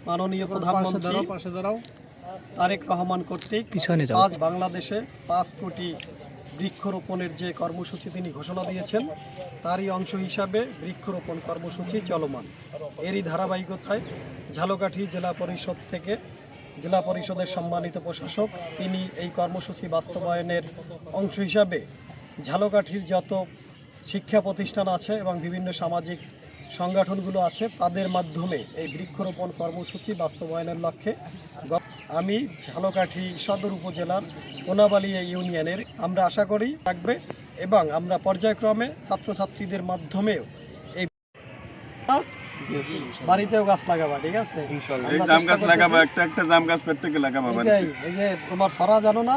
মাননীয় প্রধানমন্ত্রী তারেক রহমান কর্তৃক আজ বাংলাদেশে 5 কোটি বৃক্ষরোপণের যে কর্মসূচি তিনি ঘোষণা দিয়েছেন তারই অংশ হিসাবে বৃক্ষরোপণ কর্মসূচি চলমান। এরই ধারাবাহিকতায় ঝালকাঠি জেলা পরিষদ থেকে জেলা পরিষদের সম্মানিত প্রশাসক তিনি এই কর্মসূচি বাস্তবায়নের অংশ হিসাবে ঝালকাঠির যত শিক্ষা প্রতিষ্ঠান আছে এবং বিভিন্ন সামাজিক সংগঠনগুলো আছে তাদের মাধ্যমে এই বৃক্ষরোপণ কর্মসূচি বাস্তবায়নের লক্ষ্যে আমি ঝালকাঠি সদর উপজেলার কোনাবালিয়া ইউনিয়নের আমরা আশা করি থাকবে এবং আমরা পর্যায়ক্রমে ছাত্রছাত্রীদের মাধ্যমেও এই বাড়িতেও গাছ লাগাবা, ঠিক আছে? ইনশাআল্লাহ এই জাম গাছ লাগাবা, একটা জাম গাছ প্রত্যেকে লাগাবা। এই যে তোমার ছড়া জানো না?